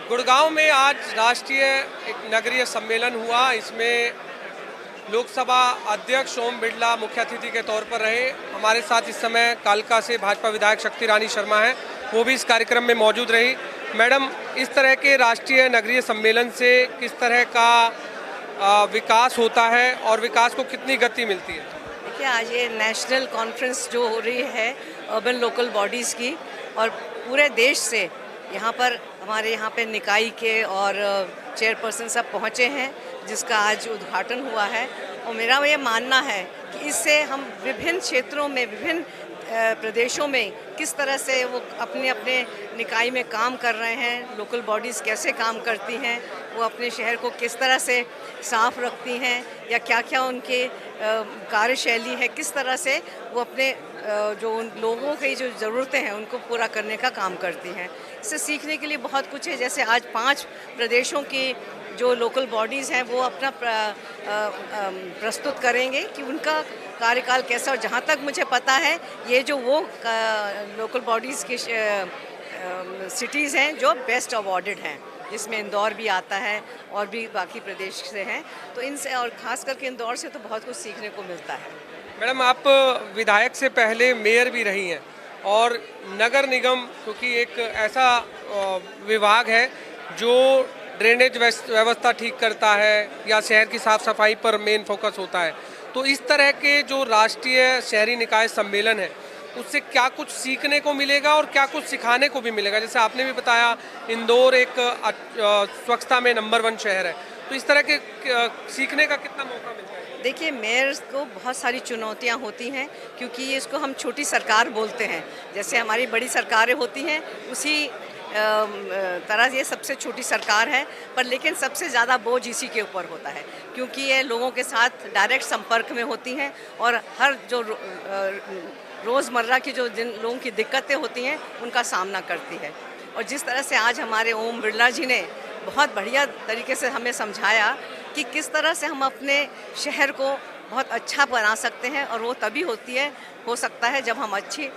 गुड़गांव में आज राष्ट्रीय एक नगरीय सम्मेलन हुआ। इसमें लोकसभा अध्यक्ष ओम बिरला मुख्य अतिथि के तौर पर रहे। हमारे साथ इस समय कालका से भाजपा विधायक शक्ति रानी शर्मा हैं, वो भी इस कार्यक्रम में मौजूद रही। मैडम, इस तरह के राष्ट्रीय नगरीय सम्मेलन से किस तरह का विकास होता है और विकास को कितनी गति मिलती है? देखिए, आज ये नेशनल कॉन्फ्रेंस जो हो रही है अर्बन लोकल बॉडीज़ की, और पूरे देश से यहाँ पर हमारे यहाँ पे निकाय के और चेयरपर्सन सब पहुँचे हैं, जिसका आज उद्घाटन हुआ है। और मेरा ये मानना है कि इससे हम विभिन्न क्षेत्रों में, विभिन्न प्रदेशों में किस तरह से वो अपने अपने निकाय में काम कर रहे हैं, लोकल बॉडीज़ कैसे काम करती हैं, वो अपने शहर को किस तरह से साफ रखती हैं, या क्या क्या उनके कार्यशैली है, किस तरह से वो अपने जो उन लोगों की जो ज़रूरतें हैं उनको पूरा करने का काम करती हैं। इससे सीखने के लिए बहुत कुछ है। जैसे आज 5 प्रदेशों की जो लोकल बॉडीज़ हैं वो अपना प्रस्तुत करेंगे कि उनका कार्यकाल कैसा। और जहाँ तक मुझे पता है, ये जो वो लोकल बॉडीज़ की सिटीज़ हैं जो बेस्ट अवॉर्डेड हैं, जिसमें इंदौर भी आता है और भी बाकी प्रदेश से हैं, तो इनसे और ख़ास करके इंदौर से तो बहुत कुछ सीखने को मिलता है। मैडम, आप विधायक से पहले मेयर भी रही हैं, और नगर निगम क्योंकि एक ऐसा विभाग है जो ड्रेनेज व्यवस्था ठीक करता है या शहर की साफ सफाई पर मेन फोकस होता है, तो इस तरह के जो राष्ट्रीय शहरी निकाय सम्मेलन है उससे क्या कुछ सीखने को मिलेगा और क्या कुछ सिखाने को भी मिलेगा? जैसे आपने भी बताया, इंदौर एक स्वच्छता में नंबर 1 शहर है, तो इस तरह के सीखने का कितना मौका मिलता है? देखिए, मेयर को बहुत सारी चुनौतियां होती हैं, क्योंकि इसको हम छोटी सरकार बोलते हैं। जैसे हमारी बड़ी सरकारें होती हैं, उसी तरह ये सबसे छोटी सरकार है, पर लेकिन सबसे ज़्यादा बोझ इसी के ऊपर होता है, क्योंकि ये लोगों के साथ डायरेक्ट संपर्क में होती हैं और हर जो रोज़मर्रा की जो जिन लोगों की दिक्कतें होती हैं उनका सामना करती है। और जिस तरह से आज हमारे ओम बिरला जी ने बहुत बढ़िया तरीके से हमें समझाया कि किस तरह से हम अपने शहर को बहुत अच्छा बना सकते हैं, और वो तभी हो सकता है जब हम अच्छी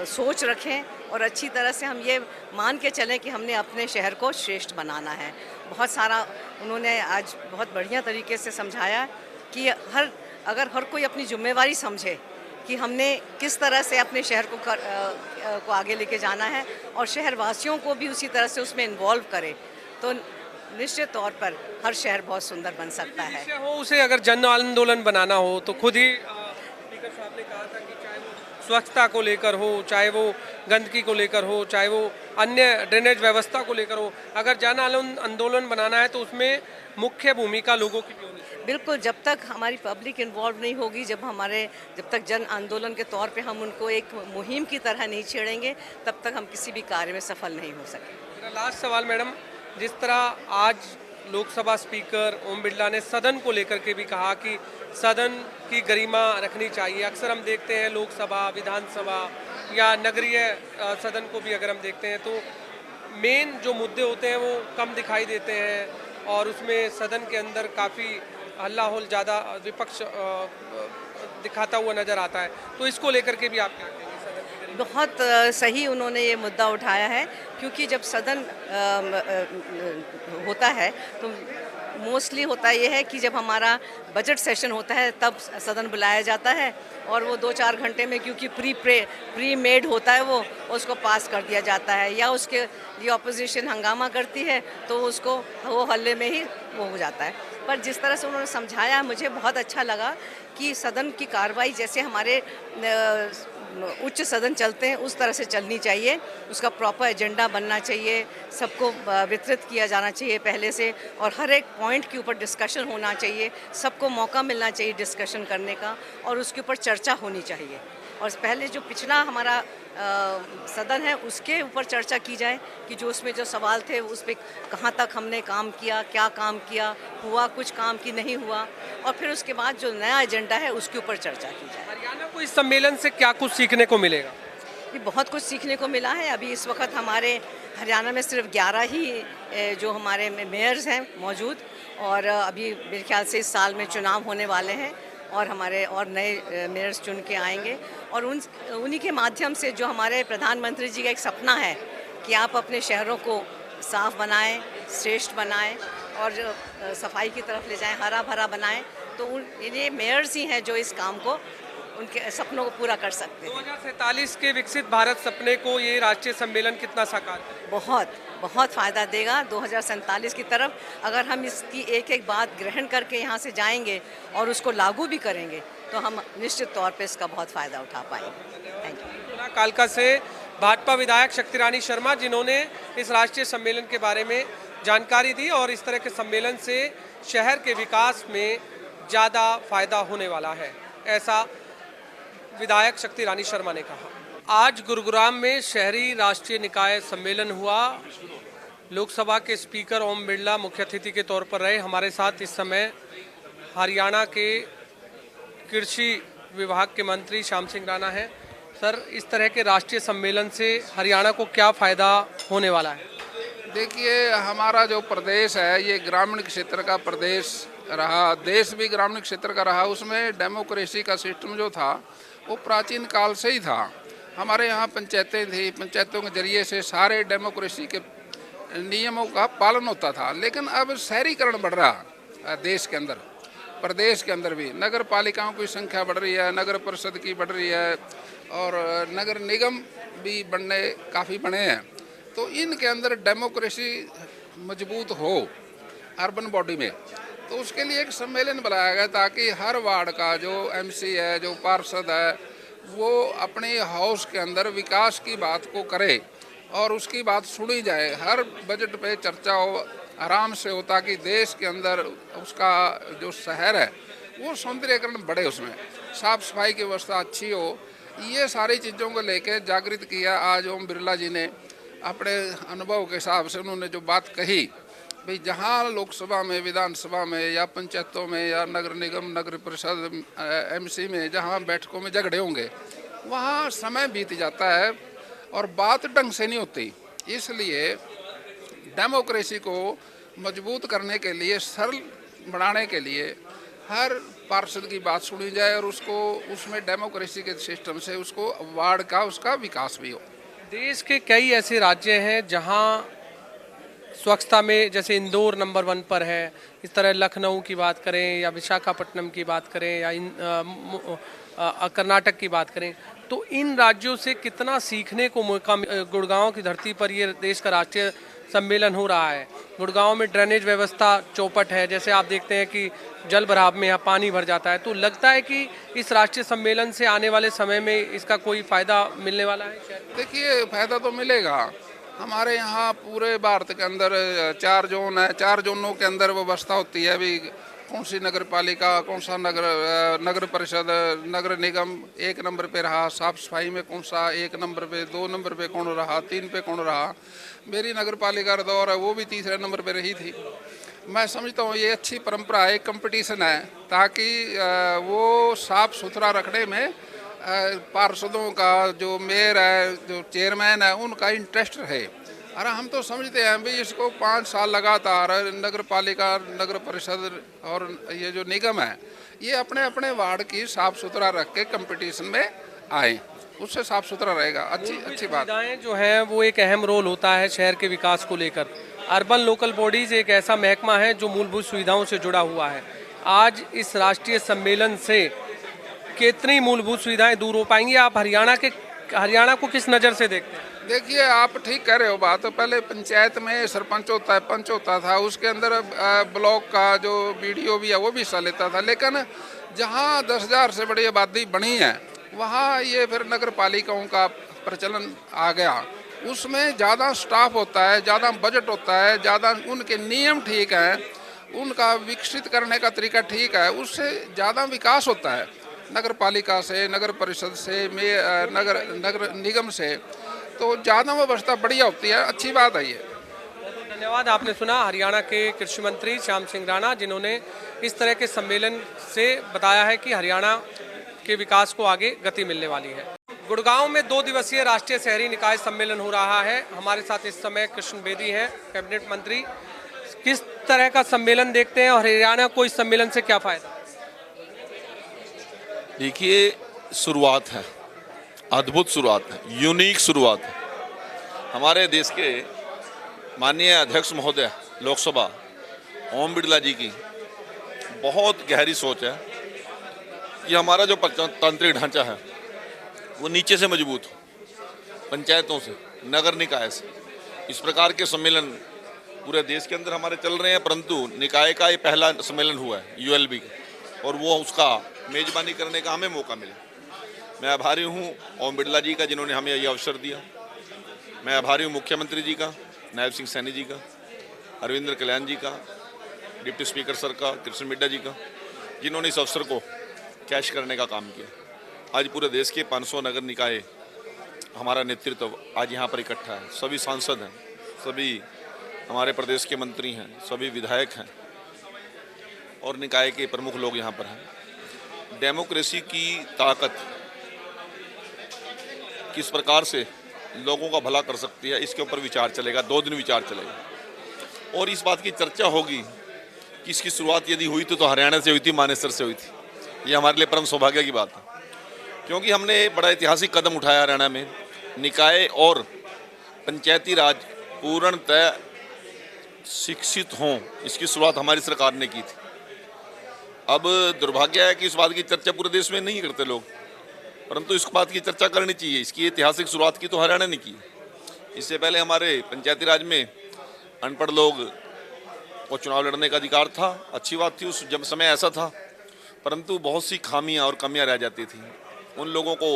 सोच रखें और अच्छी तरह से हम ये मान के चलें कि हमने अपने शहर को श्रेष्ठ बनाना है। बहुत सारा उन्होंने आज बहुत बढ़िया तरीके से समझाया कि अगर हर कोई अपनी जिम्मेवारी समझे कि हमने किस तरह से अपने शहर को आगे लेके जाना है, और शहरवासियों को भी उसी तरह से उसमें इन्वॉल्व करे, तो निश्चित तौर पर हर शहर बहुत सुंदर बन सकता है। उसे अगर जन आंदोलन बनाना हो तो खुद ही स्पीकर साहब ने कहा था कि चाहे वो स्वच्छता को लेकर हो, चाहे वो गंदगी को लेकर हो, चाहे वो अन्य ड्रेनेज व्यवस्था को लेकर हो, अगर जन आंदोलन बनाना है तो उसमें मुख्य भूमिका लोगों की भी होनी चाहिए। बिल्कुल, जब तक हमारी पब्लिक इन्वॉल्व नहीं होगी, जब तक जन आंदोलन के तौर पे हम उनको एक मुहिम की तरह नहीं छेड़ेंगे, तब तक हम किसी भी कार्य में सफल नहीं हो सकेंगे। मेरा लास्ट सवाल मैडम, जिस तरह आज लोकसभा स्पीकर ओम बिरला ने सदन को लेकर के भी कहा कि सदन की गरिमा रखनी चाहिए। अक्सर हम देखते हैं लोकसभा, विधानसभा या नगरीय सदन को भी अगर हम देखते हैं तो मेन जो मुद्दे होते हैं वो कम दिखाई देते हैं, और उसमें सदन के अंदर काफ़ी हल्ला होल ज़्यादा विपक्ष दिखाता हुआ नज़र आता है, तो इसको लेकर के भी आप क्या कहेंगे? बहुत सही उन्होंने ये मुद्दा उठाया है, क्योंकि जब सदन होता है तो मोस्टली होता ये है कि जब हमारा बजट सेशन होता है तब सदन बुलाया जाता है, और वो 2-4 घंटे में, क्योंकि प्री मेड होता है, वो उसको पास कर दिया जाता है, या उसके लिए ऑपोजिशन हंगामा करती है तो वो हल्ले में ही वो हो जाता है। पर जिस तरह से उन्होंने समझाया, मुझे बहुत अच्छा लगा कि सदन की कार्रवाई जैसे हमारे उच्च सदन चलते हैं उस तरह से चलनी चाहिए, उसका प्रॉपर एजेंडा बनना चाहिए, सबको वितरित किया जाना चाहिए पहले से, और हर एक पॉइंट के ऊपर डिस्कशन होना चाहिए, सबको मौका मिलना चाहिए डिस्कशन करने का, और उसके ऊपर चर्चा होनी चाहिए। और पहले जो पिछला हमारा सदन है उसके ऊपर चर्चा की जाए कि जो उसमें जो सवाल थे उस पर कहाँ तक हमने काम किया, क्या काम किया, हुआ कुछ काम की नहीं हुआ, और फिर उसके बाद जो नया एजेंडा है उसके ऊपर चर्चा की जाए। हरियाणा को इस सम्मेलन से क्या कुछ सीखने को मिलेगा? ये बहुत कुछ सीखने को मिला है। अभी इस वक्त हमारे हरियाणा में सिर्फ 11 ही जो हमारे मेयर्स हैं मौजूद, और अभी मेरे ख्याल से इस साल में चुनाव होने वाले हैं, और हमारे और नए मेयर्स चुन के आएंगे, और उन्हीं के माध्यम से जो हमारे प्रधानमंत्री जी का एक सपना है कि आप अपने शहरों को साफ बनाएं, श्रेष्ठ बनाएं और जो सफाई की तरफ ले जाएं, हरा भरा बनाएं। तो ये मेयर्स ही हैं जो इस काम को, उनके सपनों को पूरा कर सकते हैं। 2047 के विकसित भारत सपने को ये राष्ट्रीय सम्मेलन कितना साकार करेगा? बहुत बहुत फ़ायदा देगा 2047 की तरफ। अगर हम इसकी एक एक बात ग्रहण करके यहाँ से जाएंगे और उसको लागू भी करेंगे तो हम निश्चित तौर पे इसका बहुत फ़ायदा उठा पाएंगे। Thank you. कालका से भाजपा विधायक शक्तिरानी शर्मा, जिन्होंने इस राष्ट्रीय सम्मेलन के बारे में जानकारी दी और इस तरह के सम्मेलन से शहर के विकास में ज़्यादा फायदा होने वाला है, ऐसा विधायक शक्तिरानी शर्मा ने कहा। आज गुरुग्राम में शहरी राष्ट्रीय निकाय सम्मेलन हुआ। लोकसभा के स्पीकर ओम बिरला मुख्य अतिथि के तौर पर रहे। हमारे साथ इस समय हरियाणा के कृषि विभाग के मंत्री श्याम सिंह राणा हैं। सर, इस तरह के राष्ट्रीय सम्मेलन से हरियाणा को क्या फ़ायदा होने वाला है? देखिए, हमारा जो प्रदेश है ये ग्रामीण क्षेत्र का प्रदेश रहा, देश भी ग्रामीण क्षेत्र का रहा। उसमें डेमोक्रेसी का सिस्टम जो था वो प्राचीन काल से ही था। हमारे यहाँ पंचायतें थी, पंचायतों के जरिए से सारे डेमोक्रेसी के नियमों का पालन होता था। लेकिन अब शहरीकरण बढ़ रहा देश के अंदर, प्रदेश के अंदर भी नगर पालिकाओं की संख्या बढ़ रही है, नगर परिषद की बढ़ रही है और नगर निगम भी काफ़ी बने हैं। तो इनके अंदर डेमोक्रेसी मजबूत हो अर्बन बॉडी में, तो उसके लिए एक सम्मेलन बुलाया गया ताकि हर वार्ड का जो एमसी है, जो पार्षद है, वो अपने हाउस के अंदर विकास की बात को करे और उसकी बात सुनी जाए। हर बजट पे चर्चा हो, आराम से हो, ताकि देश के अंदर उसका जो शहर है वो सौंदर्यीकरण बढ़े, उसमें साफ सफाई की व्यवस्था अच्छी हो। ये सारी चीज़ों को लेकर जागृत किया। आज ओम बिरला जी ने अपने अनुभव के हिसाब से उन्होंने जो बात कही, भाई जहाँ लोकसभा में, विधानसभा में या पंचायतों में या नगर निगम, नगर परिषद, एमसी में जहाँ बैठकों में झगड़े होंगे वहाँ समय बीत जाता है और बात ढंग से नहीं होती। इसलिए डेमोक्रेसी को मजबूत करने के लिए, सरल बनाने के लिए हर पार्षद की बात सुनी जाए और उसको उसमें डेमोक्रेसी के सिस्टम से उसको वार्ड का उसका विकास भी हो। देश के कई ऐसे राज्य हैं जहां स्वच्छता में, जैसे इंदौर नंबर 1 पर है, इस तरह लखनऊ की बात करें या विशाखापट्टनम की बात करें या कर्नाटक की बात करें, तो इन राज्यों से कितना सीखने को मौका। गुड़गांव की धरती पर ये देश का राष्ट्रीय सम्मेलन हो रहा है। गुड़गांव में ड्रेनेज व्यवस्था चौपट है, जैसे आप देखते हैं कि जल भराव में यहाँ पानी भर जाता है। तो लगता है कि इस राष्ट्रीय सम्मेलन से आने वाले समय में इसका कोई फ़ायदा मिलने वाला है? देखिए, फायदा तो मिलेगा। हमारे यहाँ पूरे भारत के अंदर 4 जोन है, 4 जोनों के अंदर व्यवस्था होती है अभी कौन सी नगर पालिका, कौन सा नगर परिषद, नगर निगम 1 नंबर पे रहा, साफ सफाई में कौन सा 1 नंबर पे, 2 नंबर पे कौन रहा, 3 पे कौन रहा। मेरी नगर पालिका दौर है वो भी 3रे नंबर पे रही थी। मैं समझता हूँ ये अच्छी परंपरा है, कंपटीशन है, ताकि वो साफ सुथरा रखने में पार्षदों का, जो मेयर है, जो चेयरमैन है, उनका इंटरेस्ट रहे। अरे हम तो समझते हैं भाई इसको 5 साल लगातार नगर पालिका, नगर परिषद और ये जो निगम है ये अपने अपने वार्ड की साफ सुथरा रख के कंपटीशन में आए, उससे साफ सुथरा रहेगा। अच्छी बात जो है वो एक अहम रोल होता है शहर के विकास को लेकर। अर्बन लोकल बॉडीज एक ऐसा महकमा है जो मूलभूत सुविधाओं से जुड़ा हुआ है। आज इस राष्ट्रीय सम्मेलन से कितनी मूलभूत सुविधाएं दूर हो पाएंगी? आप हरियाणा को किस नज़र से देखते हैं? देखिए, आप ठीक कह रहे हो बात। पहले पंचायत में सरपंच होता है, पंच होता था, उसके अंदर ब्लॉक का जो बीडीओ भी है वो भी हिस्सा लेता था। लेकिन जहाँ 10,000 से बड़ी आबादी बनी है वहाँ ये फिर नगर पालिकाओं का प्रचलन आ गया। उसमें ज़्यादा स्टाफ होता है, ज़्यादा बजट होता है, ज़्यादा उनके नियम ठीक हैं, उनका विकसित करने का तरीका ठीक है, उससे ज़्यादा विकास होता है नगर पालिका से, नगर परिषद से, नगर निगम से। तो ज़्यादा व्यवस्था बढ़िया होती है, अच्छी बात है ये। धन्यवाद। आपने सुना हरियाणा के कृषि मंत्री श्याम सिंह राणा, जिन्होंने इस तरह के सम्मेलन से बताया है कि हरियाणा के विकास को आगे गति मिलने वाली है। गुड़गांव में 2 दिवसीय राष्ट्रीय शहरी निकाय सम्मेलन हो रहा है। हमारे साथ इस समय कृष्ण बेदी हैं, कैबिनेट मंत्री। किस तरह का सम्मेलन देखते हैं और हरियाणा को इस सम्मेलन से क्या फायदा? देखिए, शुरुआत है, अद्भुत शुरुआत है, यूनिक शुरुआत है। हमारे देश के माननीय अध्यक्ष महोदय लोकसभा ओम बिरला जी की बहुत गहरी सोच है कि हमारा जो तांत्रिक ढांचा है वो नीचे से मजबूत हो, पंचायतों से, नगर निकाय से। इस प्रकार के सम्मेलन पूरे देश के अंदर हमारे चल रहे हैं, परंतु निकाय का ये पहला सम्मेलन हुआ है यूएलबी का, और वो उसका मेजबानी करने का हमें मौका मिला। मैं आभारी हूँ ओम बिरला जी का जिन्होंने हमें ये अवसर दिया। मैं आभारी हूँ मुख्यमंत्री जी का, नायब सिंह सैनी जी का, अरविंद कल्याण जी का, डिप्टी स्पीकर सर का, कृष्ण मिड्डा जी का, जिन्होंने इस अवसर को कैश करने का काम किया। आज पूरे देश के 500 नगर निकाय हमारा नेतृत्व आज यहाँ पर इकट्ठा है। सभी सांसद हैं, सभी हमारे प्रदेश के मंत्री हैं, सभी विधायक हैं और निकाय के प्रमुख लोग यहाँ पर हैं। डेमोक्रेसी की ताकत किस प्रकार से लोगों का भला कर सकती है, इसके ऊपर विचार चलेगा, 2 दिन विचार चलेगा। और इस बात की चर्चा होगी कि इसकी शुरुआत यदि हुई तो हरियाणा से हुई थी, मानेसर से हुई थी। ये हमारे लिए परम सौभाग्य की बात है, क्योंकि हमने बड़ा ऐतिहासिक कदम उठाया हरियाणा में। निकाय और पंचायती राज पूर्णतः शिक्षित हों, इसकी शुरुआत हमारी सरकार ने की थी। अब दुर्भाग्य है कि इस बात की चर्चा पूरे देश में नहीं करते लोग, परंतु इस बात की चर्चा करनी चाहिए। इसकी ऐतिहासिक शुरुआत की तो हरियाणा ने की। इससे पहले हमारे पंचायती राज में अनपढ़ लोग को चुनाव लड़ने का अधिकार था, अच्छी बात थी, उस जब समय ऐसा था, परंतु बहुत सी खामियां और कमियां रह जाती थी। उन लोगों को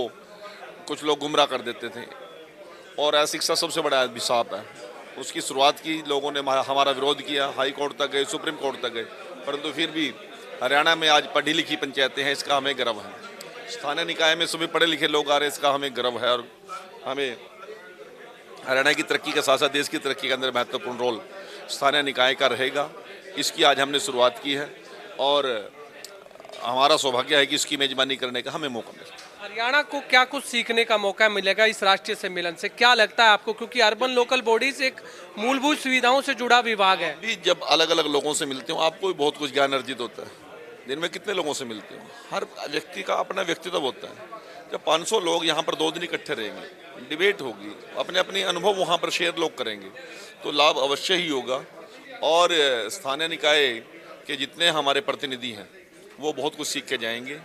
कुछ लोग गुमराह कर देते थे, और अशिक्षा सबसे बड़ा अभिशाप है। उसकी शुरुआत की लोगों ने, हमारा विरोध किया, हाई कोर्ट तक गए, सुप्रीम कोर्ट तक गए, परंतु फिर भी हरियाणा में आज पढ़ी लिखी पंचायतें हैं, इसका हमें गर्व है। स्थानीय निकाय में सभी पढ़े लिखे लोग आ रहे हैं, इसका हमें गर्व है। और हमें हरियाणा की तरक्की के साथ साथ देश की तरक्की के अंदर महत्वपूर्ण रोल स्थानीय निकाय का रहेगा। इसकी आज हमने शुरुआत की है और हमारा सौभाग्य है कि इसकी मेजबानी करने का हमें मौका मिला। हरियाणा को क्या कुछ सीखने का मौका मिलेगा इस राष्ट्रीय सम्मेलन से, क्या लगता है आपको? क्योंकि अर्बन लोकल बॉडीज एक मूलभूत सुविधाओं से जुड़ा विभाग है। भी जब अलग अलग लोगों से मिलते हो आपको भी बहुत कुछ ज्ञान अर्जित होता है। दिन में कितने लोगों से मिलते हो, हर व्यक्ति का अपना व्यक्तित्व होता है। जब 500 लोग यहाँ पर 2 दिन इकट्ठे रहेंगे, डिबेट होगी, अपने अपने अनुभव वहाँ पर शेयर लोग करेंगे, तो लाभ अवश्य ही होगा। और स्थानीय निकाय के जितने हमारे प्रतिनिधि हैं वो बहुत कुछ सीख के जाएंगे,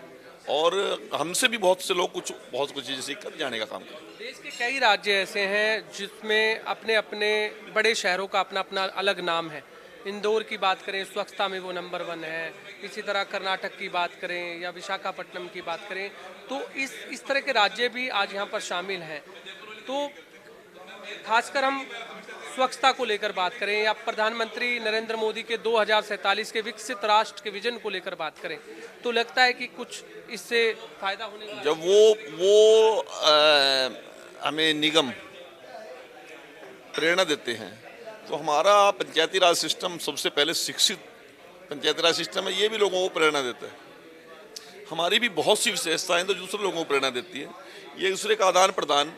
और हमसे भी बहुत से लोग बहुत कुछ चीज़ें सीख कर जाने का काम करेंगे। देश के कई राज्य ऐसे हैं जिसमें अपने अपने बड़े शहरों का अपना अपना अलग नाम है। इंदौर की बात करें, स्वच्छता में वो नंबर 1 है। इसी तरह कर्नाटक की बात करें या विशाखापट्टनम की बात करें, तो इस तरह के राज्य भी आज यहाँ पर शामिल हैं। तो खासकर हम स्वच्छता को लेकर बात करें या प्रधानमंत्री नरेंद्र मोदी के 2047 के विकसित राष्ट्र के विजन को लेकर बात करें, तो लगता है कि कुछ इससे फायदा होने का। जब वो हमें निगम प्रेरणा देते हैं, तो हमारा पंचायती राज सिस्टम सबसे पहले शिक्षित पंचायती राज सिस्टम है, ये भी लोगों को प्रेरणा देता है। हमारी भी बहुत सी विशेषताएं तो दूसरे लोगों को प्रेरणा देती है। ये दूसरे का आदान प्रदान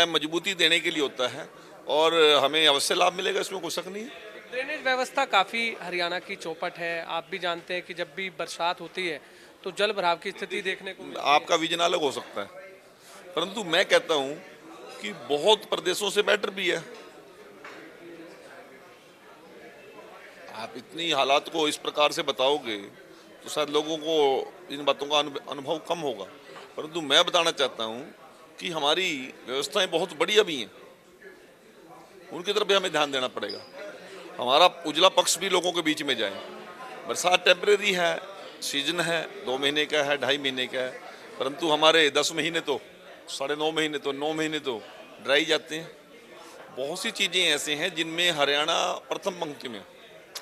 मजबूती देने के लिए होता है, और हमें अवश्य लाभ मिलेगा, इसमें कोई शक नहीं है। ड्रेनेज व्यवस्था काफ़ी हरियाणा की चौपट है। आप भी जानते हैं कि जब भी बरसात होती है तो जल भराव की स्थिति देखने को मिलती है। आपका विजन अलग हो सकता है, परंतु मैं कहता हूं कि बहुत प्रदेशों से बेटर भी है। आप इतनी हालात को इस प्रकार से बताओगे तो शायद लोगों को इन बातों का अनुभव कम होगा, परंतु मैं बताना चाहता हूं कि हमारी व्यवस्थाएं बहुत बढ़िया भी हैं, उनकी तरफ भी हमें ध्यान देना पड़ेगा। हमारा उजला पक्ष भी लोगों के बीच में जाए। बरसात टेम्परेरी है, सीजन है, 2 महीने का है, 2.5 महीने का है, परंतु हमारे 10 महीने तो 9.5 महीने तो 9 महीने तो ड्राई जाते हैं। बहुत सी चीज़ें ऐसे हैं जिनमें हरियाणा प्रथम पंक्ति में,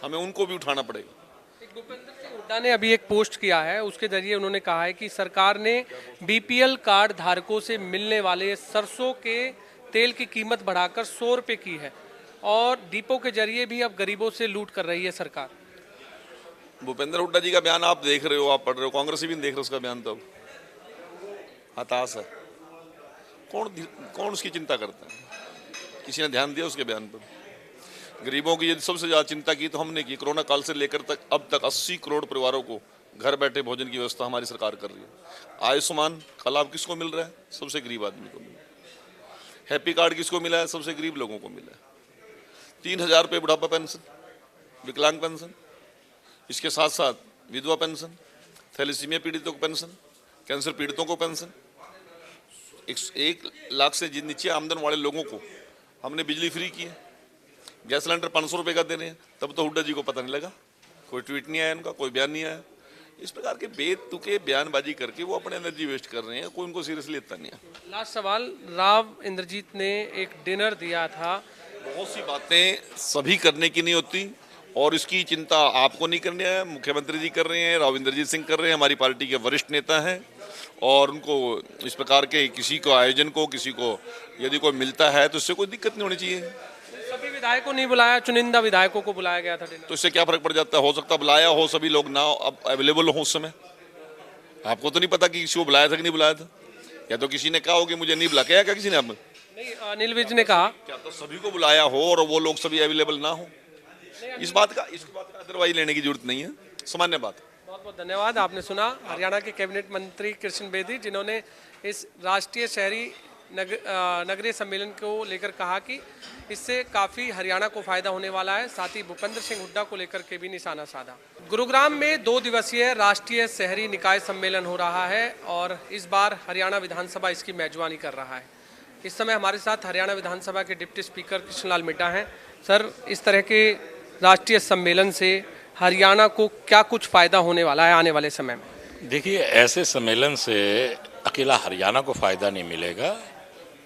हमें उनको भी उठाना पड़ेगा। भूपेंद्र सिंह हुड्डा ने अभी एक पोस्ट किया है, उसके जरिए उन्होंने कहा है कि सरकार ने बीपीएल कार्ड धारकों से मिलने वाले सरसों के तेल की कीमत बढ़ाकर 100 रुपये की है, और डिपो के जरिए भी अब गरीबों से लूट कर रही है सरकार। भूपेंद्र हुड्डा जी का बयान आप देख रहे हो, आप पढ़ रहे हो, कांग्रेस भी नहीं देख रहे उसका बयान। तब हताश है। कौन उसकी चिंता करता है? किसी ने ध्यान दिया उसके बयान पर? गरीबों की यदि सबसे ज़्यादा चिंता की तो हमने की। कोरोना काल से लेकर अब तक 80 करोड़ परिवारों को घर बैठे भोजन की व्यवस्था हमारी सरकार कर रही है। आयुष्मान का लाभ किसको मिल रहा है? सबसे गरीब आदमी को मिल रहा है। हैप्पी कार्ड किसको मिला है? सबसे गरीब लोगों को मिला है। 3,000 रुपये बुढ़ापा पेंशन, विकलांग पेंशन, इसके साथ साथ विधवा पेंशन, थैलेसीमिया पीड़ितों को पेंशन, कैंसर पीड़ितों को पेंशन। 1 लाख से नीचे आमदन वाले लोगों को हमने बिजली फ्री की है। गैस सिलेंडर 500 रुपये का दे रहे हैं। तब तो हुड्डा जी को पता नहीं लगा, कोई ट्वीट नहीं आया उनका, कोई बयान नहीं आया। इस प्रकार के बेतुके बयानबाजी करके वो अपने एनर्जी वेस्ट कर रहे हैं, कोई उनको सीरियसली लेता नहीं है। लास्ट सवाल, राव इंद्रजीत ने एक डिनर दिया था। बहुत सी बातें सभी करने की नहीं होती और इसकी चिंता आपको नहीं करनी है, मुख्यमंत्री जी कर रहे हैं, राव इंद्रजीत सिंह कर रहे हैं, हमारी पार्टी के वरिष्ठ नेता हैं और उनको इस प्रकार के किसी को आयोजन को, किसी को यदि कोई मिलता है तो इससे कोई दिक्कत नहीं होनी चाहिए। सभी विधायकों नहीं बुलाया, चुनिंदा विधायकों को बुलाया गया था डिनर। तो इससे क्या फर्क पड़ जाता है? हो सकता बुलाया हो, सभी लोग ना अब अवेलेबल हो उस समय। आपको तो नहीं पता कि किसी को बुलाया था कि नहीं बुलाया था, या तो किसी ने कहा हो कि मुझे नहीं बुला के, क्या किसी ने आप नहीं, अनिल विज ने कहा क्या तो सभी को बुलाया हो और वो लोग सभी अवेलेबल ना हो। इस बात का अदरवाइज लेने की जरूरत नहीं है, सामान्य बात। बहुत बहुत धन्यवाद। आपने सुना हरियाणा के कैबिनेट मंत्री कृष्ण बेदी, जिन्होंने इस राष्ट्रीय शहरी नगरीय सम्मेलन को लेकर कहा कि इससे काफ़ी हरियाणा को फायदा होने वाला है। साथ ही भूपेंद्र सिंह हुड्डा को लेकर के भी निशाना साधा। गुरुग्राम में 2 दिवसीय राष्ट्रीय शहरी निकाय सम्मेलन हो रहा है और इस बार हरियाणा विधानसभा इसकी मेजबानी कर रहा है। इस समय हमारे साथ हरियाणा विधानसभा के डिप्टी स्पीकर कृष्णलाल मिड्डा हैं। सर, इस तरह के राष्ट्रीय सम्मेलन से हरियाणा को क्या कुछ फायदा होने वाला है आने वाले समय में? देखिए, ऐसे सम्मेलन से अकेला हरियाणा को फ़ायदा नहीं मिलेगा,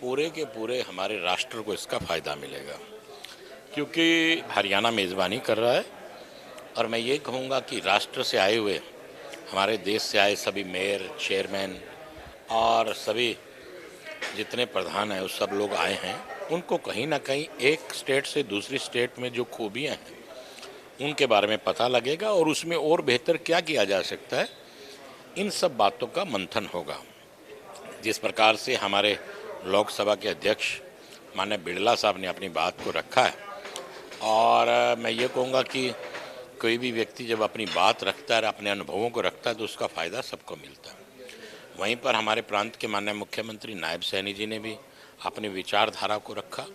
पूरे के पूरे हमारे राष्ट्र को इसका फ़ायदा मिलेगा, क्योंकि हरियाणा मेज़बानी कर रहा है। और मैं ये कहूँगा कि राष्ट्र से आए हुए, हमारे देश से आए सभी मेयर, चेयरमैन और सभी जितने प्रधान हैं, उस सब लोग आए हैं। उनको कहीं ना कहीं एक स्टेट से दूसरी स्टेट में जो खूबियाँ हैं उनके बारे में पता लगेगा और उसमें और बेहतर क्या किया जा सकता है, इन सब बातों का मंथन होगा। जिस प्रकार से हमारे लोकसभा के अध्यक्ष माननीय बिड़ला साहब ने अपनी बात को रखा है, और मैं ये कहूँगा कि कोई भी व्यक्ति जब अपनी बात रखता है, अपने अनुभवों को रखता है, तो उसका फ़ायदा सबको मिलता है। वहीं पर हमारे प्रांत के माननीय मुख्यमंत्री नायब सैनी जी ने भी अपनी विचारधारा को रखा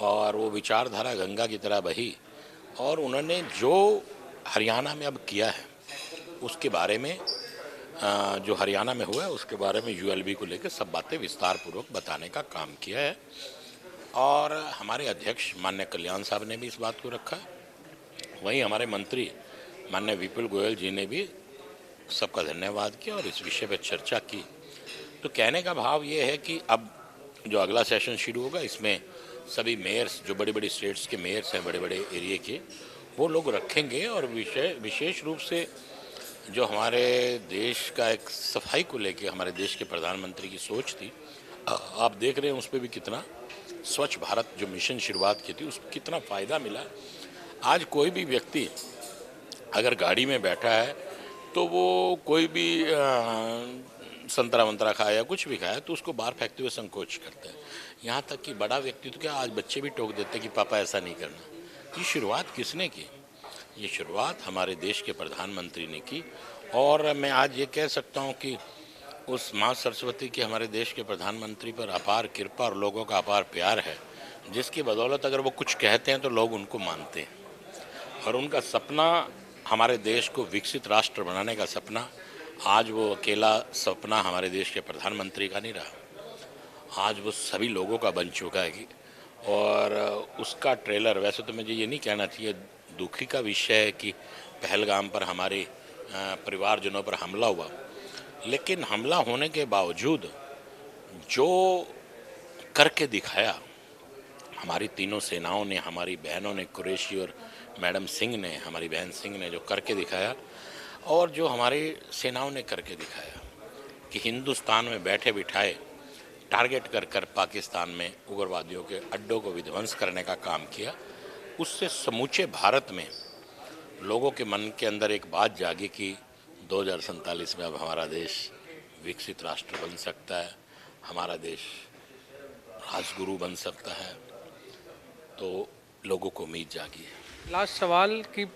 और वो विचारधारा गंगा की तरह बही, और उन्होंने जो हरियाणा में अब किया है उसके बारे में, जो हरियाणा में हुआ है उसके बारे में यूएलबी को लेकर सब बातें विस्तार पूर्वक बताने का काम किया है। और हमारे अध्यक्ष माननीय कल्याण साहब ने भी इस बात को रखा। वहीं हमारे मंत्री माननीय विपुल गोयल जी ने भी सबका धन्यवाद किया और इस विषय पर चर्चा की। तो कहने का भाव ये है कि अब जो अगला सेशन शुरू होगा, इसमें सभी मेयर्स, जो बड़ी बड़ी स्टेट्स के मेयर्स हैं, बड़े बड़े एरिया के, वो लोग रखेंगे। और विशेष रूप से जो हमारे देश का एक सफाई को लेके हमारे देश के प्रधानमंत्री की सोच थी, आप देख रहे हैं उस पर भी कितना स्वच्छ भारत जो मिशन शुरुआत की थी, उसको कितना फ़ायदा मिला। आज कोई भी व्यक्ति अगर गाड़ी में बैठा है तो वो कोई भी संतरा वंतरा खाया या कुछ भी खाया तो उसको बाहर फेंकते हुए संकोच करता है। यहाँ तक कि बड़ा व्यक्ति तो क्या, आज बच्चे भी टोक देते कि पापा ऐसा नहीं करना। ये शुरुआत किसने की? ये शुरुआत हमारे देश के प्रधानमंत्री ने की। और मैं आज ये कह सकता हूँ कि उस माँ सरस्वती की हमारे देश के प्रधानमंत्री पर अपार कृपा और लोगों का अपार प्यार है, जिसकी बदौलत अगर वो कुछ कहते हैं तो लोग उनको मानते हैं। और उनका सपना, हमारे देश को विकसित राष्ट्र बनाने का सपना, आज वो अकेला सपना हमारे देश के प्रधानमंत्री का नहीं रहा, आज वो सभी लोगों का बन चुका है। और उसका ट्रेलर, वैसे तो मुझे ये नहीं कहना चाहिए, दुखी का विषय है कि पहलगाम पर हमारे परिवारजनों पर हमला हुआ, लेकिन हमला होने के बावजूद जो करके दिखाया हमारी तीनों सेनाओं ने, हमारी बहनों ने, कुरैशी और मैडम सिंह ने, हमारी बहन सिंह ने जो करके दिखाया, और जो हमारी सेनाओं ने करके दिखाया कि हिंदुस्तान में बैठे बिठाए टारगेट कर कर पाकिस्तान में उग्रवादियों के अड्डों को विध्वंस करने का काम किया, उससे समूचे भारत में लोगों के मन के अंदर एक बात जागी कि 2047 में अब हमारा देश विकसित राष्ट्र बन सकता है, हमारा देश राजगुरु बन सकता है। तो लोगों को उम्मीद जागी है। लास्ट सवाल कि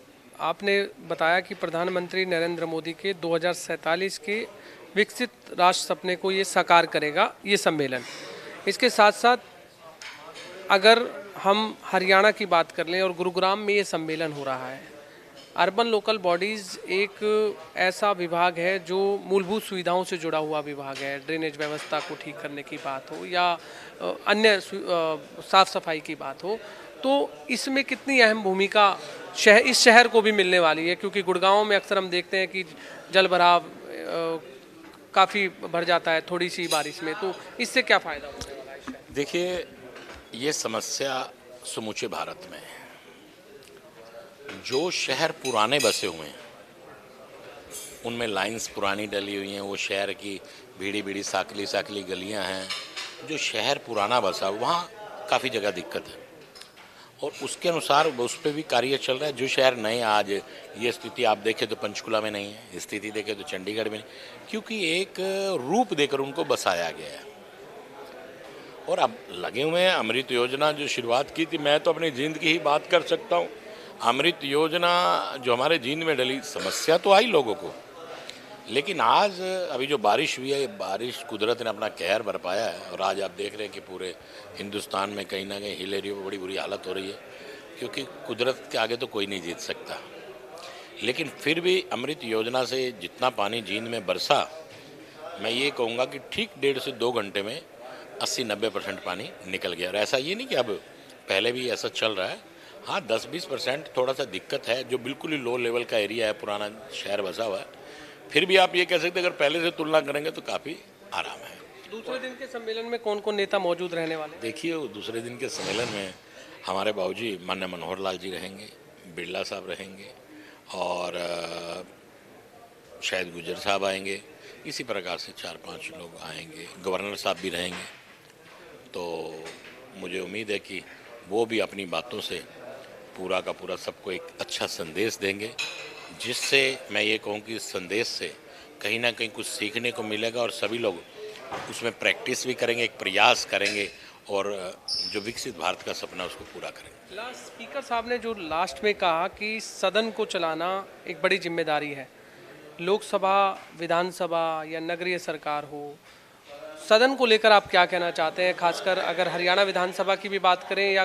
आपने बताया कि प्रधानमंत्री नरेंद्र मोदी के 2047 के विकसित राष्ट्र सपने को ये साकार करेगा ये सम्मेलन। इसके साथ साथ अगर हम हरियाणा की बात कर लें और गुरुग्राम में ये सम्मेलन हो रहा है। अर्बन लोकल बॉडीज़ एक ऐसा विभाग है जो मूलभूत सुविधाओं से जुड़ा हुआ विभाग है। ड्रेनेज व्यवस्था को ठीक करने की बात हो या अन्य साफ सफाई की बात हो, तो इसमें कितनी अहम भूमिका इस शहर को भी मिलने वाली है, क्योंकि गुड़गांव में अक्सर हम देखते हैं कि जल भराव काफ़ी भर जाता है थोड़ी सी बारिश में, तो इससे क्या फ़ायदा होने वाला है? देखिए, ये समस्या समूचे भारत में है। जो शहर पुराने बसे हुए हैं उनमें लाइंस पुरानी डली हुई हैं, वो शहर की भीड़ी भीड़ी साकली साकली गलियां हैं। जो शहर पुराना बसा वहाँ काफ़ी जगह दिक्कत है और उसके अनुसार उस पर भी कार्य चल रहा है। जो शहर नए आज ये स्थिति आप देखें तो पंचकुला में नहीं है, स्थिति देखें तो चंडीगढ़ में नहीं, क्योंकि एक रूप देकर उनको बसाया गया है। और अब लगे हुए हैं अमृत योजना जो शुरुआत की थी, मैं तो अपनी जींद की ही बात कर सकता हूँ। अमृत योजना जो हमारे जींद में डली, समस्या तो आई लोगों को, लेकिन आज अभी जो बारिश हुई है, बारिश कुदरत ने अपना कहर बरपाया है और आज आप देख रहे हैं कि पूरे हिंदुस्तान में कहीं ना कहीं हिल एरिया में बड़ी बुरी हालत हो रही है, क्योंकि कुदरत के आगे तो कोई नहीं जीत सकता। लेकिन फिर भी अमृत योजना से जितना पानी जींद में बरसा, मैं ये कहूँगा कि ठीक 1.5 से 2 घंटे में 80-90% पानी निकल गया। और ऐसा ये नहीं कि अब पहले भी ऐसा चल रहा है, हाँ 10-20% थोड़ा सा दिक्कत है, जो बिल्कुल ही लो लेवल का एरिया है, पुराना शहर बसा हुआ है। फिर भी आप ये कह सकते हैं अगर पहले से तुलना करेंगे तो काफ़ी आराम है। दूसरे दिन के सम्मेलन में कौन कौन नेता मौजूद रहने वाले? देखिए, दूसरे दिन के सम्मेलन में हमारे बाबूजी माननीय मनोहर लाल जी रहेंगे, बिरला साहब रहेंगे और शायद गुजर साहब आएंगे, इसी प्रकार से 4-5 लोग आएंगे, गवर्नर साहब भी रहेंगे। तो मुझे उम्मीद है कि वो भी अपनी बातों से पूरा का पूरा सबको एक अच्छा संदेश देंगे, जिससे मैं ये कहूँ कि इस संदेश से कहीं ना कहीं कुछ सीखने को मिलेगा और सभी लोग उसमें प्रैक्टिस भी करेंगे, एक प्रयास करेंगे और जो विकसित भारत का सपना उसको पूरा करेंगे। लास्ट स्पीकर साहब ने जो लास्ट में कहा कि सदन को चलाना एक बड़ी जिम्मेदारी है, लोकसभा, विधानसभा या नगरीय सरकार हो, सदन को लेकर आप क्या कहना चाहते हैं, खासकर अगर हरियाणा विधानसभा की भी बात करें या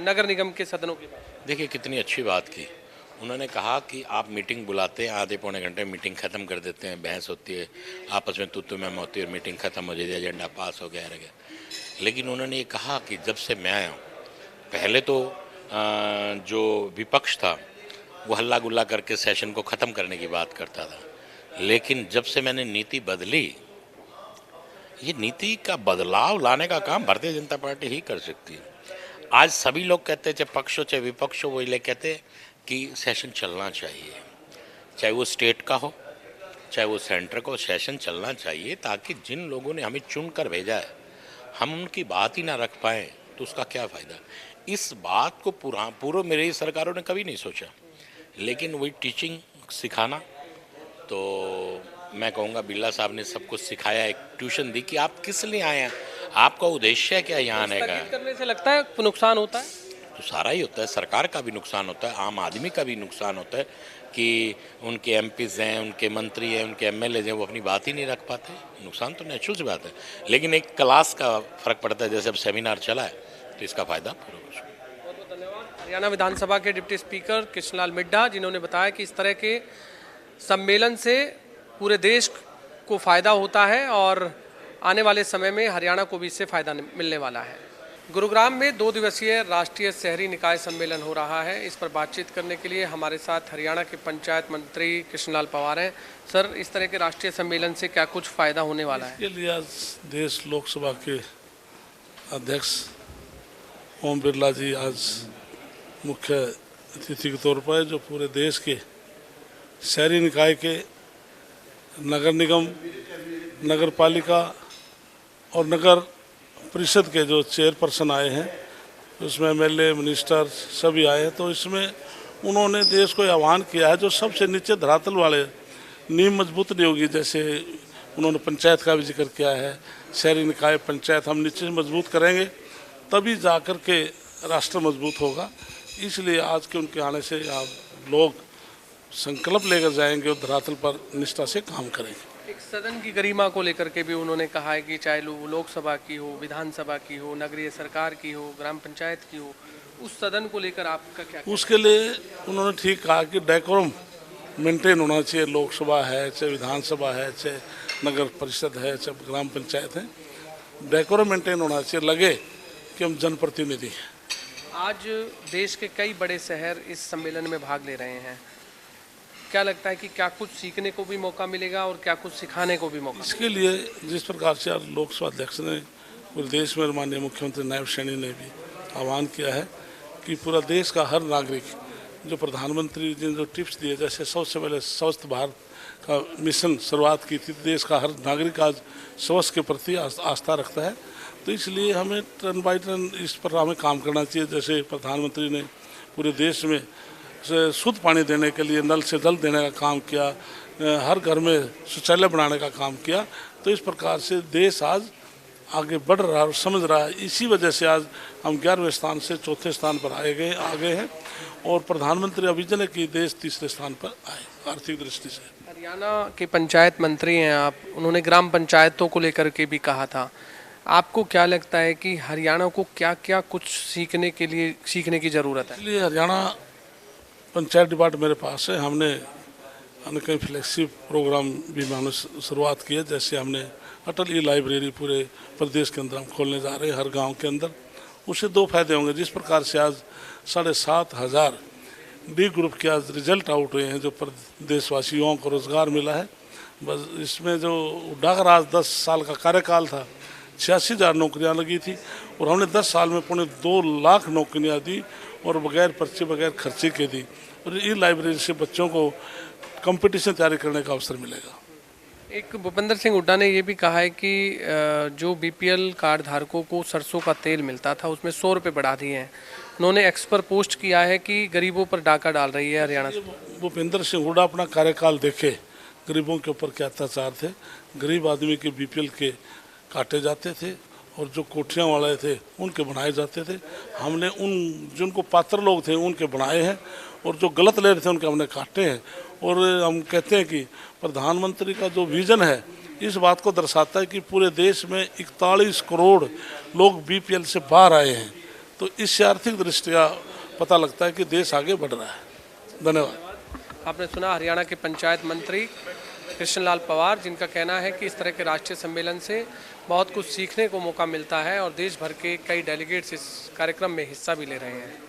नगर निगम के सदनों की बात? देखिए, कितनी अच्छी बात की उन्होंने। कहा कि आप मीटिंग बुलाते हैं, आधे पौने घंटे में मीटिंग ख़त्म कर देते हैं, बहस होती है, आपस में तू में होती है और मीटिंग ख़त्म हो जाती है, एजेंडा पास हो गया रह गया। लेकिन उन्होंने ये कहा कि जब से मैं आया हूँ, पहले तो जो विपक्ष था वो हल्ला गुल्ला करके सेशन को ख़त्म करने की बात करता था, लेकिन जब से मैंने नीति बदली, ये नीति का बदलाव लाने का काम भारतीय जनता पार्टी ही कर सकती है। आज सभी लोग कहते हैं, चाहे पक्ष हो चाहे विपक्ष हो, वो ये कहते हैं कि सेशन चलना चाहिए, चाहे वो स्टेट का हो चाहे वो सेंटर का हो, सेशन चलना चाहिए, ताकि जिन लोगों ने हमें चुन कर भेजा है हम उनकी बात ही ना रख पाएँ तो उसका क्या फ़ायदा। इस बात को पूर्व मेरी सरकारों ने कभी नहीं सोचा, लेकिन वही टीचिंग सिखाना, तो मैं कहूँगा बिरला साहब ने सबको सिखाया, एक ट्यूशन दी कि आप किस लिए आए हैं, आपका उद्देश्य क्या यहाँ आने का है। करने से लगता है नुकसान होता है, तो सारा ही होता है, सरकार का भी नुकसान होता है, आम आदमी का भी नुकसान होता है कि उनके एमपीज़ हैं, उनके मंत्री हैं, उनके एमएलए हैं, वो अपनी बात ही नहीं रख पाते। नुकसान तो नेचुरल सी बात है, लेकिन एक क्लास का फ़र्क पड़ता है। जैसे अब सेमिनार चला है तो इसका फ़ायदा पूरा हो। बहुत बहुत धन्यवाद। हरियाणा विधानसभा के डिप्टी स्पीकर कृष्णलाल मिड्ढा, जिन्होंने बताया कि इस तरह के सम्मेलन से पूरे देश को फ़ायदा होता है और आने वाले समय में हरियाणा को भी इससे फ़ायदा मिलने वाला है। गुरुग्राम में 2 दिवसीय राष्ट्रीय शहरी निकाय सम्मेलन हो रहा है। इस पर बातचीत करने के लिए हमारे साथ हरियाणा के पंचायत मंत्री कृष्णलाल पंवार हैं। सर, इस तरह के राष्ट्रीय सम्मेलन से क्या कुछ फ़ायदा होने वाला है? इसके लिए आज देश लोकसभा के अध्यक्ष ओम बिरला जी आज मुख्य अतिथि के तौर पर, जो पूरे देश के शहरी निकाय के नगर निगम, नगर पालिका और नगर परिषद के जो चेयरपर्सन आए हैं, उसमें एमएलए, मिनिस्टर सभी आए हैं। तो इसमें उन्होंने देश को आह्वान किया है, जो सबसे नीचे धरातल वाले नींव मजबूत नहीं होगी, जैसे उन्होंने पंचायत का भी जिक्र किया है, शहरी निकाय पंचायत हम नीचे से मजबूत करेंगे तभी जाकर के राष्ट्र मजबूत होगा। इसलिए आज के उनके आने से आप लोग संकल्प लेकर जाएंगे और धरातल पर निष्ठा से काम करेंगे। एक सदन की गरिमा को लेकर के भी उन्होंने कहा है कि चाहे लोकसभा की हो, विधानसभा की हो, नगरीय सरकार की हो, ग्राम पंचायत की हो, उस सदन को लेकर आपका क्या? उसके लिए उन्होंने ठीक कहा कि डेकोरम मेंटेन होना चाहिए। लोकसभा है, चाहे विधानसभा है, चाहे नगर परिषद है, चाहे ग्राम पंचायत है, डेकोरम मेंटेन होना चाहिए, लगे कि हम जनप्रतिनिधि हैं। आज देश के कई बड़े शहर इस सम्मेलन में भाग ले रहे हैं, क्या लगता है कि क्या कुछ सीखने को भी मौका मिलेगा और क्या कुछ सिखाने को भी मौका? इसके लिए जिस प्रकार से आज लोकसभा अध्यक्ष ने पूरे देश में माननीय मुख्यमंत्री नायब सैनी ने भी आह्वान किया है कि पूरा देश का हर नागरिक, जो प्रधानमंत्री जी ने जो टिप्स दिए, जैसे सबसे पहले स्वच्छ भारत का मिशन शुरुआत की थी, देश का हर नागरिक आज स्वच्छ के प्रति आस्था रखता है। तो इसलिए हमें टर्न बाई टर्न इस पर हमें काम करना चाहिए। जैसे प्रधानमंत्री ने पूरे देश में शुद्ध पानी देने के लिए नल से जल देने का काम किया, हर घर में शौचालय बनाने का काम किया, तो इस प्रकार से देश आज आगे बढ़ रहा है और समझ रहा है। इसी वजह से आज हम 11वें स्थान से 4थे स्थान पर आ गए हैं और प्रधानमंत्री अभिजन की देश 3रे स्थान पर आए आर्थिक दृष्टि से। हरियाणा के पंचायत मंत्री हैं आप, उन्होंने ग्राम पंचायतों को लेकर के भी कहा था, आपको क्या लगता है कि हरियाणा को क्या क्या कुछ सीखने की ज़रूरत है? इसलिए हरियाणा पंचायत डिपार्टमेंट मेरे पास है। हमने कई फ्लैगशिप प्रोग्राम भी हमने शुरुआत की है। जैसे हमने अटल ई लाइब्रेरी पूरे प्रदेश के अंदर हम खोलने जा रहे हैं, हर गांव के अंदर। उससे 2 फायदे होंगे। जिस प्रकार से आज 7,500 डी ग्रुप के आज रिजल्ट आउट हुए हैं, जो देशवासी युवाओं को रोजगार मिला है। बस इसमें जो डाक राज 10 साल का कार्यकाल था, 86,000 नौकरियां लगी थी और हमने 10 साल में पौने 2 लाख नौकरियां दी और बगैर पर्चे बगैर खर्चे के दी। और ई लाइब्रेरी से बच्चों को कंपटीशन तैयारी करने का अवसर मिलेगा। एक भूपेंद्र सिंह हुड्डा ने ये भी कहा है कि जो बीपीएल कार्ड धारकों को सरसों का तेल मिलता था उसमें 100 रुपये बढ़ा दिए हैं। उन्होंने एक्स पर पोस्ट किया है कि गरीबों पर डाका डाल रही है हरियाणा। भूपेंद्र सिंह हुड्डा अपना कार्यकाल देखे, गरीबों के ऊपर क्या अत्याचार थे। गरीब आदमी के बीपीएल के काटे जाते थे और जो कोठियाँ वाले थे उनके बनाए जाते थे। हमने जिनको पात्र लोग थे उनके बनाए हैं और जो गलत ले रहे थे उनके हमने काटे हैं। और हम कहते हैं कि प्रधानमंत्री का जो विजन है इस बात को दर्शाता है कि पूरे देश में 41 करोड़ लोग बीपीएल से बाहर आए हैं। तो इससे आर्थिक दृष्टिया पता लगता है कि देश आगे बढ़ रहा है। धन्यवाद। आपने सुना हरियाणा के पंचायत मंत्री कृष्ण लाल पंवार, जिनका कहना है कि इस तरह के राष्ट्रीय सम्मेलन से बहुत कुछ सीखने को मौका मिलता है और देश भर के कई डेलीगेट्स इस कार्यक्रम में हिस्सा भी ले रहे हैं।